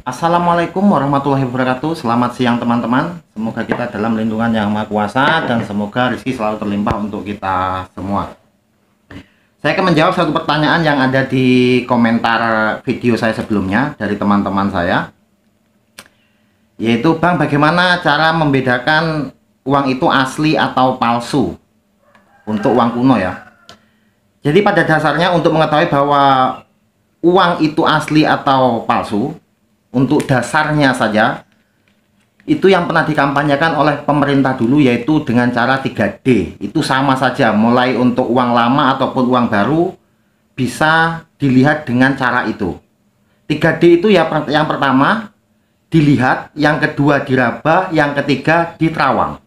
Assalamualaikum warahmatullahi wabarakatuh. Selamat siang teman-teman. Semoga kita dalam lindungan yang Maha Kuasa dan semoga rezeki selalu terlimpah untuk kita semua. Saya akan menjawab satu pertanyaan yang ada di komentar video saya sebelumnya dari teman-teman saya, yaitu, Bang, bagaimana cara membedakan uang itu asli atau palsu untuk uang kuno ya. Jadi pada dasarnya untuk mengetahui bahwa uang itu asli atau palsu, untuk dasarnya saja, itu yang pernah dikampanyekan oleh pemerintah dulu, yaitu dengan cara 3D. Itu sama saja, mulai untuk uang lama ataupun uang baru, bisa dilihat dengan cara itu. 3D itu ya, yang pertama dilihat, yang kedua diraba, yang ketiga diterawang.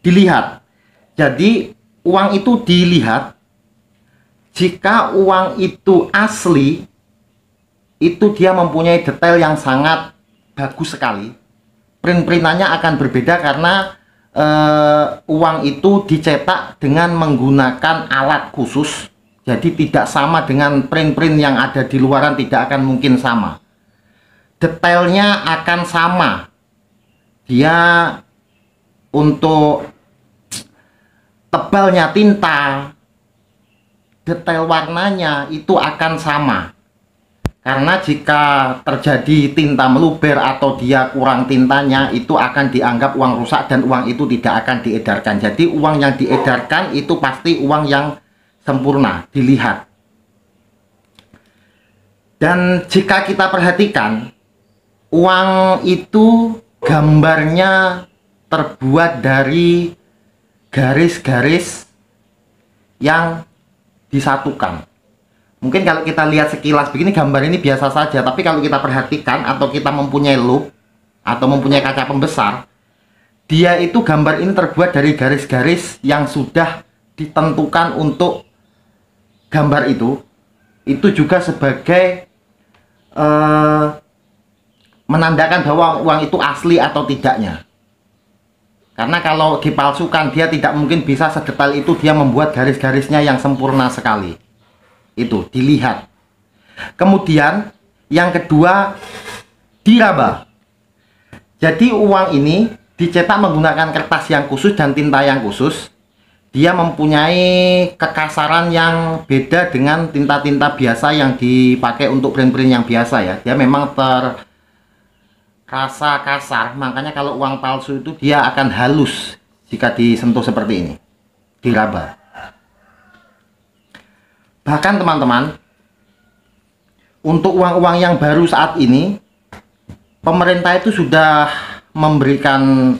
Dilihat, jadi uang itu dilihat. Jika uang itu asli, itu dia mempunyai detail yang sangat bagus sekali. Print-printannya akan berbeda karena uang itu dicetak dengan menggunakan alat khusus. Jadi tidak sama dengan print-print yang ada di luaran, tidak akan mungkin sama. Detailnya akan sama. Dia untuk tebalnya tinta, detail warnanya itu akan sama. Karena jika terjadi tinta meluber atau dia kurang tintanya, itu akan dianggap uang rusak dan uang itu tidak akan diedarkan. Jadi uang yang diedarkan itu pasti uang yang sempurna, dilihat. Dan jika kita perhatikan, uang itu gambarnya terbuat dari garis-garis yang disatukan. Mungkin kalau kita lihat sekilas begini, gambar ini biasa saja, tapi kalau kita perhatikan atau kita mempunyai loop atau mempunyai kaca pembesar, dia itu gambar ini terbuat dari garis-garis yang sudah ditentukan untuk gambar itu. Itu juga sebagai menandakan bahwa uang itu asli atau tidaknya. Karena kalau dipalsukan, dia tidak mungkin bisa sedetail itu, dia membuat garis-garisnya yang sempurna sekali. Itu dilihat. Kemudian yang kedua, diraba. Jadi uang ini dicetak menggunakan kertas yang khusus dan tinta yang khusus. Dia mempunyai kekasaran yang beda dengan tinta-tinta biasa yang dipakai untuk print-print yang biasa ya. Dia memang terasa kasar, makanya kalau uang palsu itu dia akan halus jika disentuh seperti ini, diraba. Bahkan teman-teman, untuk uang-uang yang baru saat ini, pemerintah itu sudah memberikan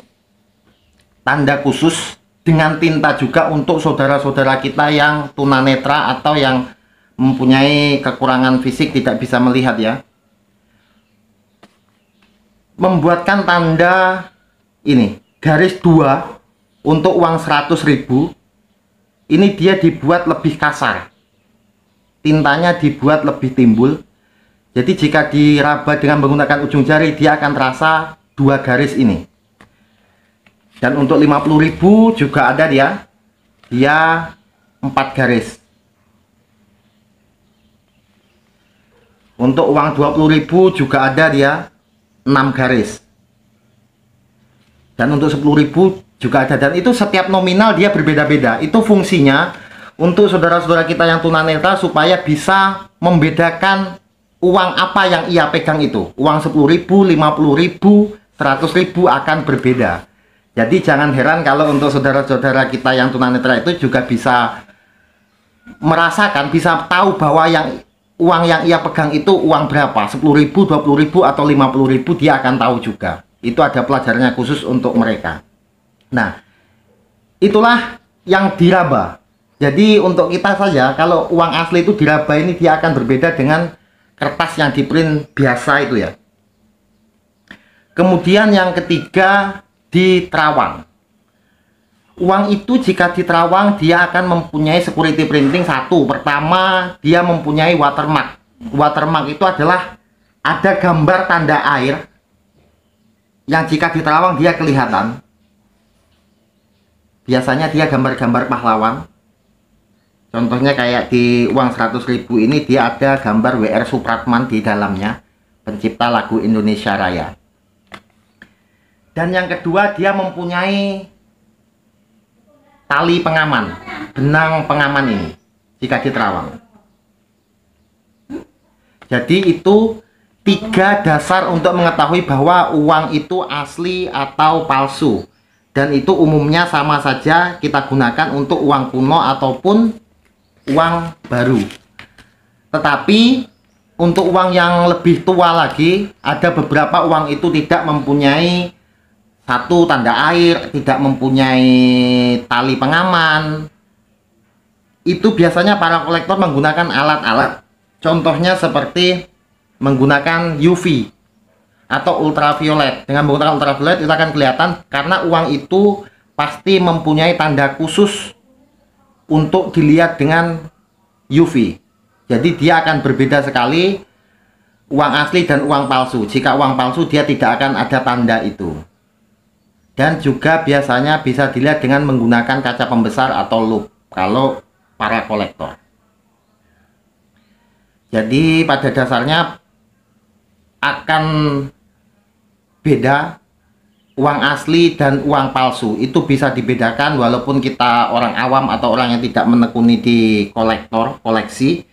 tanda khusus dengan tinta juga untuk saudara-saudara kita yang tunanetra atau yang mempunyai kekurangan fisik, tidak bisa melihat ya. Membuatkan tanda ini, garis 2 untuk uang 100.000. Ini dia dibuat lebih kasar. Tintanya dibuat lebih timbul. Jadi jika diraba dengan menggunakan ujung jari, dia akan terasa 2 garis ini. Dan untuk 50.000 juga ada dia 4 garis. Untuk uang 20.000 juga ada dia 6 garis. Dan untuk 10.000 juga ada. Dan itu setiap nominal dia berbeda-beda. Itu fungsinya untuk saudara-saudara kita yang tunanetra supaya bisa membedakan uang apa yang ia pegang itu. Uang 10.000, 50.000, 100.000 akan berbeda. Jadi jangan heran kalau untuk saudara-saudara kita yang tunanetra itu juga bisa merasakan, bisa tahu bahwa uang yang ia pegang itu uang berapa. 10.000, 20.000 atau 50.000, dia akan tahu juga. Itu ada pelajarannya khusus untuk mereka. Nah, itulah yang diraba. Jadi untuk kita saja, kalau uang asli itu diraba ini, dia akan berbeda dengan kertas yang diprint biasa itu ya. Kemudian yang ketiga, diterawang. Uang itu jika diterawang, dia akan mempunyai security printing. Satu, pertama dia mempunyai watermark. Watermark itu adalah ada gambar tanda air yang jika diterawang dia kelihatan. Biasanya dia gambar-gambar pahlawan. Contohnya kayak di uang 100.000 ini dia ada gambar WR Supratman di dalamnya. pencipta lagu Indonesia Raya. Dan yang kedua, dia mempunyai tali pengaman, benang pengaman ini jika diterawang. Jadi itu 3 dasar untuk mengetahui bahwa uang itu asli atau palsu. Dan itu umumnya sama saja kita gunakan untuk uang kuno ataupun uang baru. Tetapi untuk uang yang lebih tua lagi, ada beberapa uang itu tidak mempunyai satu tanda air, tidak mempunyai tali pengaman. Itu biasanya para kolektor menggunakan alat-alat. Contohnya seperti menggunakan UV atau ultraviolet. Dengan menggunakan ultraviolet itu akan kelihatan karena uang itu pasti mempunyai tanda khusus untuk dilihat dengan UV. Jadi dia akan berbeda sekali uang asli dan uang palsu. Jika uang palsu dia tidak akan ada tanda itu. Dan juga biasanya bisa dilihat dengan menggunakan kaca pembesar atau lup kalau para kolektor. Jadi pada dasarnya akan beda uang asli dan uang palsu. Itu bisa dibedakan walaupun kita orang awam atau orang yang tidak menekuni di koleksi,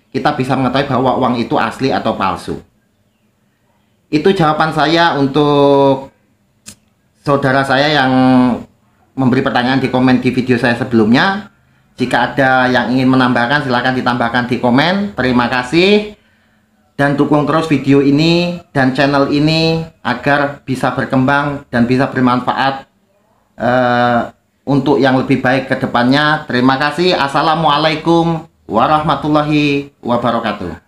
kita bisa mengetahui bahwa uang itu asli atau palsu. Itu jawaban saya untuk saudara saya yang memberi pertanyaan di komen di video saya sebelumnya. Jika ada yang ingin menambahkan, silahkan ditambahkan di komen. Terima kasih. Dan dukung terus video ini dan channel ini agar bisa berkembang dan bisa bermanfaat untuk yang lebih baik ke depannya. Terima kasih. Assalamualaikum warahmatullahi wabarakatuh.